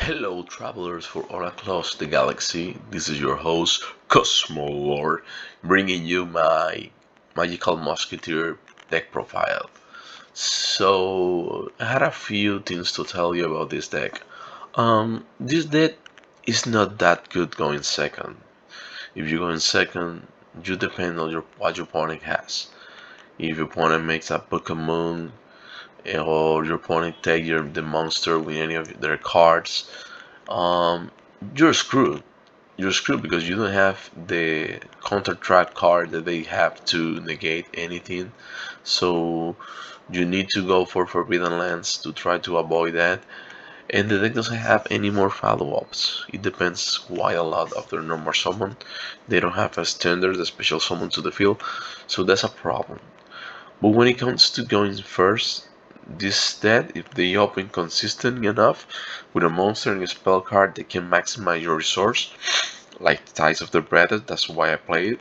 Hello, travelers for all across the galaxy. This is your host, Kozmo, bringing you my magical musketeer deck profile. So, I had a few things to tell you about this deck. This deck is not that good going second. If you go in second, you depend on what your opponent has. If your opponent makes a Pokemon, or your opponent take the monster with any of their cards, um, you're screwed. You're screwed because you don't have the counter track card that they have to negate anything. So you need to go for Forbidden Lands to try to avoid that. And the deck doesn't have any more follow-ups. It depends quite a lot after normal summon. They don't have a standard, a special summon to the field, so that's a problem. But when it comes to going first, this deck, if they open consistent enough with a monster and a spell card that can maximize your resource, like Ties of the Breath, that's why I play it.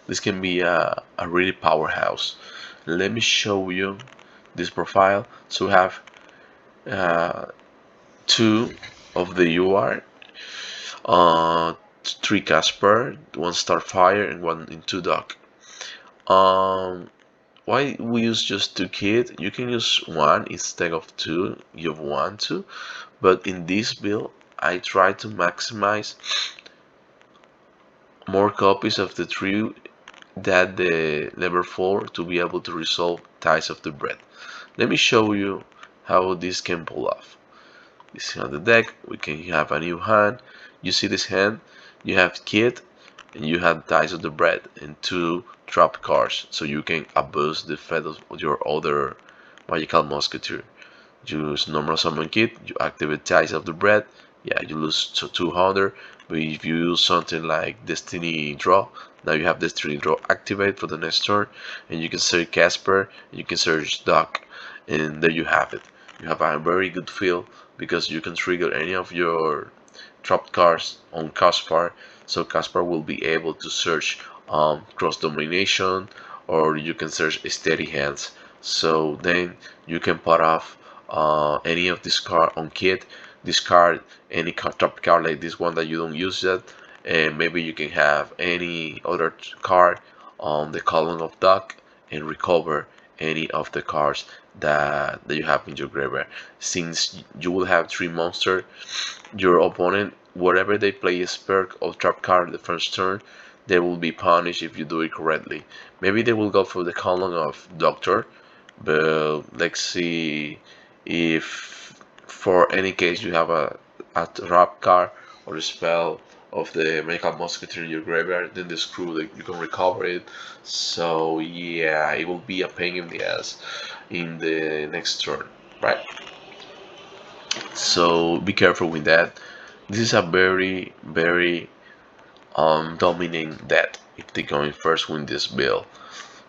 This can be a really powerhouse. Let me show you this profile. So we have uh, two of the UR, uh, three Casper, one Starfire, and one into Duck. Um, why we use just two kit? You can use one instead of two. You want to, but in this build, I try to maximize more copies of the three that the level 4 to be able to resolve Ties of the Breath. Let me show you how this can pull off. This is on the deck, we can have a new hand. You see this hand, you have Kid and you have Ties of the Breath and two trap cards, so you can abuse the effect of your other magical musketeer. You use normal summon Kid, you activate Ties of the Breath, yeah, you lose to 200, but if you use something like Destiny Draw, now you have Destiny Draw activate for the next turn, and you can search Casper, you can search Doc, and there you have it. You have a very good feel because you can trigger any of your trapped cards on Caspar, so Caspar will be able to search cross domination, or you can search steady hands. So then you can put off any of this card on kit, discard any top card like this one that you don't use yet, and maybe you can have any other card on the column of duck and recover any of the cards that you have in your graveyard. Since you will have three monsters, your opponent, whatever they play a perk or trap card the first turn, they will be punished if you do it correctly. Maybe they will go for the column of Doctor, but let's see if for any case you have a trap card or a spell of the Magical Musketeer in your graveyard, then the screw that you can recover it. So yeah, it will be a pain in the ass in the next turn, right? So be careful with that. This is a very dominating deck if they going first win this build.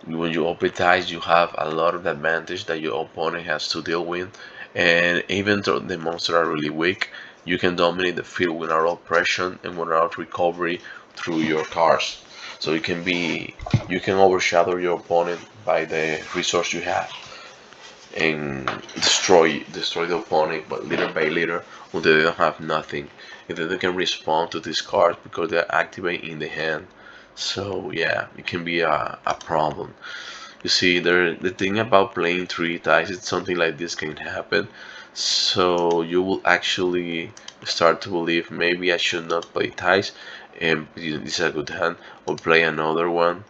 When you open ties, you have a lot of advantage that your opponent has to deal with, and even though the monsters are really weak, you can dominate the field without oppression and without recovery through your cards. So you can overshadow your opponent by the resource you have and destroy the opponent, but little by little until they don't have nothing. And then they can respond to these cards because they're activated in the hand. So yeah, it can be a problem. You see, the thing about playing three ties is something like this can happen. So you will actually start to believe maybe I should not play ties, and this is a good hand, or play another one.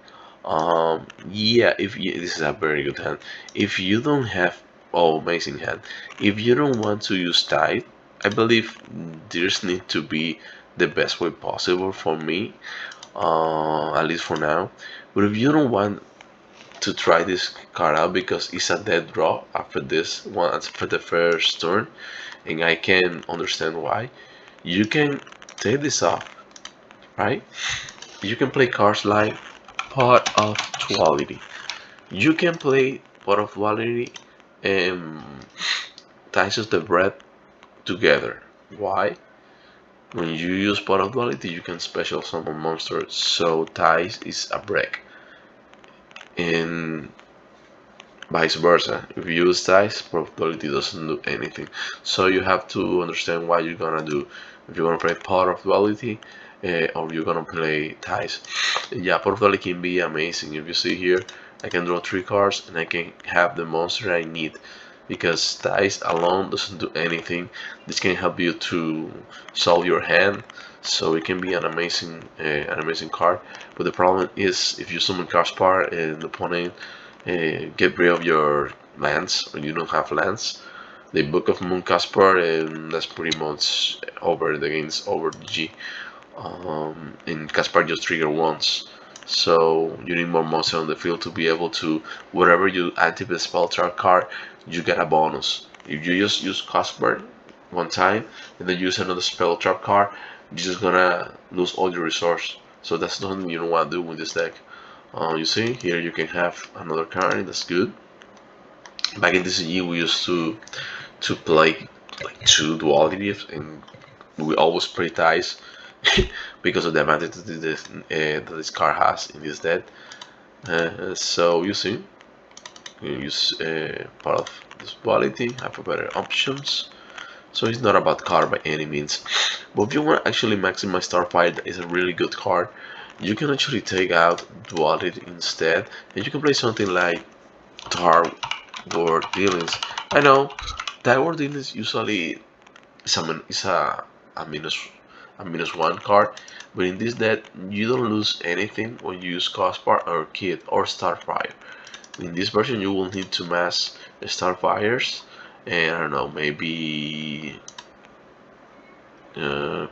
Yeah, if you, this is a very good hand. If you don't have, oh, amazing hand. If you don't want to use tide, I believe there's need to be the best way possible for me, at least for now. But if you don't want to try this card out because it's a dead draw after this one, after the first turn, and I can understand why, you can take this off, right? You can play cards like Pot of Duality. You can play Pot of Duality and Ties of the Breath together. Why? When you use Pot of Duality, you can special summon monsters, so Ties is a break. And vice versa. If you use ties, probability doesn't do anything. So you have to understand what you're gonna do. If you're gonna play Power of Duality, or you're gonna play ties. Yeah, Power of Duality can be amazing. If you see here, I can draw 3 cards and I can have the monster I need. Because ties alone doesn't do anything. This can help you to solve your hand, so it can be an amazing card. But the problem is if you summon Caspar and the opponent get rid of your lands, or you don't have lands, they Book of Moon Caspar, and that's pretty much over. The game's over. GG. And Caspar just trigger once, so you need more monster on the field to be able to, wherever you activate spell trap card, you get a bonus. If you just use Caspar one time and then use another spell trap card, you're just gonna lose all your resource. So that's something you don't want to do with this deck. You see here you can have another card. That's good. Back in TCG we used to play like 2 dualities, and we always play ties because of the advantage that this card has in this deck. So you see, you use part of this duality, have a better options. So it's not a bad card by any means. But if you want to actually maximize Starfire, that is a really good card. You can actually take out duality instead, and you can play something like Dark Word Dealings. I know Dark Word Dealings usually is a minus 1 card, but in this deck you don't lose anything when you use Caspar or Kid or Starfire. In this version you will need to mass Starfires, and I don't know, maybe uh,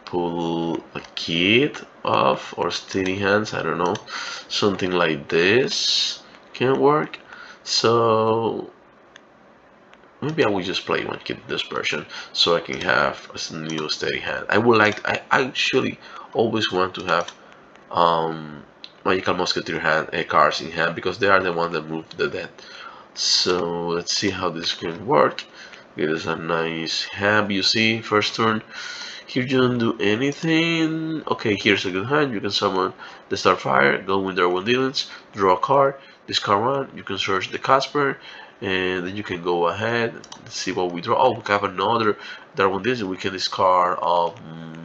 pull a Kid off or Steady Hands, I don't know, something like this can work. So maybe I will just play one kid this version so I can have a new steady hand. I actually always want to have magical musketeer hand cards in hand because they are the ones that move the dead. So let's see how this can work. It is a nice hand. You see, first turn. Here you don't do anything. Okay, here's a good hand. You can summon the Starfire, go with their one dealings, draw a card, discard one. You can search the Casper, and then you can go ahead. Let's see what we draw. Oh, we have another Darwin Disney. We can discard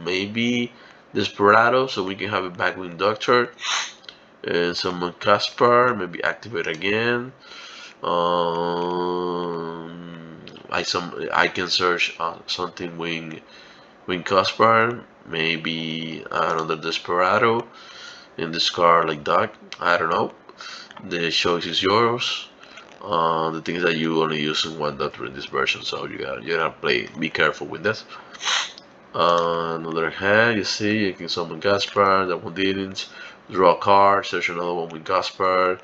maybe Desperado, so we can have a Backwing Doctor, and summon Caspar. Maybe activate again. I can search something Wing Caspar, maybe another Desperado, and discard like that. I don't know. The choice is yours. The thing is that you only use one doctor in this version, so you gotta be careful with that. On the other hand, you see, you can summon Gaspar, that one didn't. Draw a card, search another one with Gaspar,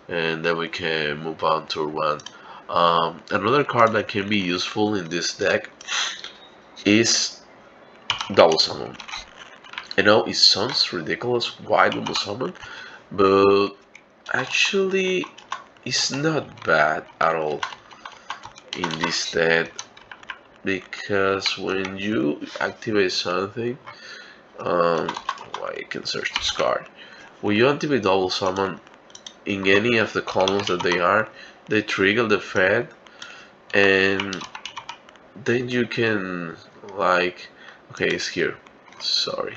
and then we can move on to one. Another card that can be useful in this deck is Double Summon. I know it sounds ridiculous, why Double Summon, but actually it's not bad at all in this deck, because when you activate something, um, I can search this card. When you activate Double Summon in any of the columns that they trigger the Fed, and then you can, like, okay, it's here. Sorry.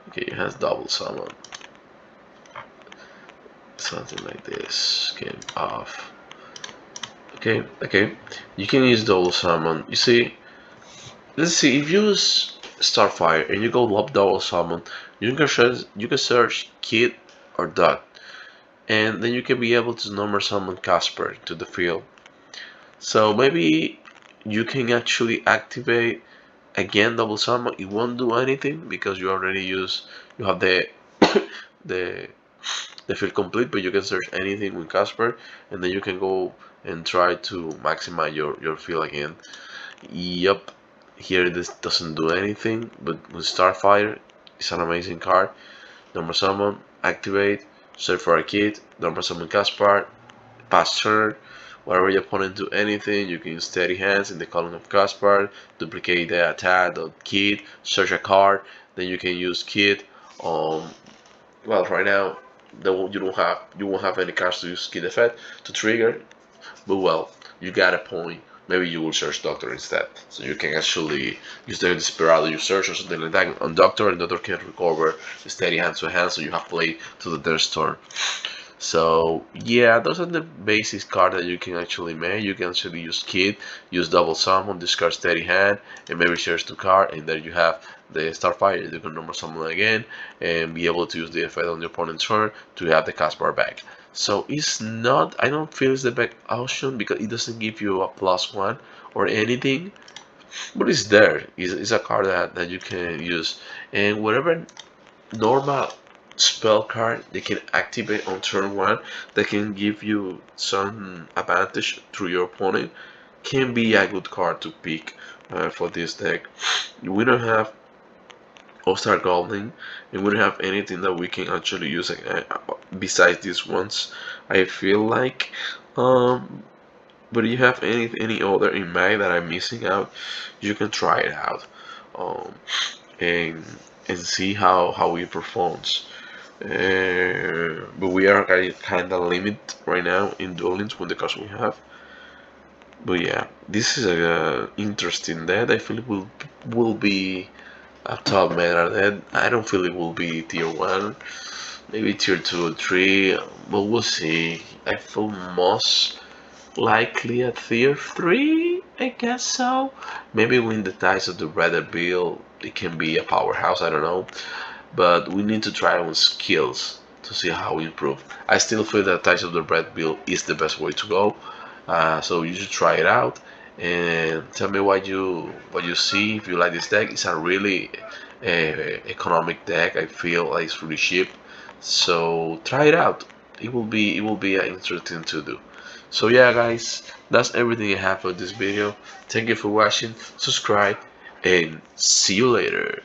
Okay, it has Double Summon. Something like this came off. Okay, you can use Double Summon. You see, let's see, if you use Starfire and you go up Double Summon, you can search Kid or Duck, and then you can be able to normal summon Casper to the field. So maybe you can actually activate again Double Summon. It won't do anything because you have the the field complete, but you can search anything with Casper, and then you can go and try to maximize your field again. Yup, here this doesn't do anything, but with Starfire, it's an amazing card. Normal Summon, activate, search for a kid, Normal Summon Caspar, pass turn. Whenever your opponent do anything, you can use Steady Hands in the column of Caspar, duplicate the attack of Kid, search a card, then you can use Kid. Um, well, right now you won't have any cards to use key effect to trigger. But well, you got a point. Maybe you will search Doctor instead, so you can actually use the Desperado you search or something like that on Doctor, and Doctor can recover steady hand to hand, so you have played to the third turn. So yeah, those are the basic cards that you can actually make. You can actually use Kid, use double summon, discard steady hand, and maybe search two card, and there you have the Starfire. You can normal summon again and be able to use the effect on your opponent's turn to have the cast bar back. So it's not, I don't feel it's the best option because it doesn't give you a +1 or anything, but it's there. It's a card that you can use, and whatever normal spell card they can activate on turn one that can give you some advantage through your opponent can be a good card to pick for this deck. We don't have All-Star Goblin, and we don't have anything that we can actually use besides these ones, I feel like. But if you have any other in mind that I'm missing out, you can try it out. Um, and see how it performs. But we are kind of limited right now in duelings with the cards we have. But yeah, this is a interesting deck. I feel it will be a top meta deck. I don't feel it will be tier one, maybe tier two or three, but we'll see. I feel most likely at tier three. I guess so. Maybe when the ties of the Red build, it can be a powerhouse. I don't know, but we need to try on skills to see how we improve. I still feel that Ties of the Red build is the best way to go, so you should try it out and tell me what you see. If you like this deck, it's a really economic deck. I feel like it's really cheap, so try it out. It will be interesting to do. So yeah, guys, that's everything I have for this video. Thank you for watching. Subscribe and see you later.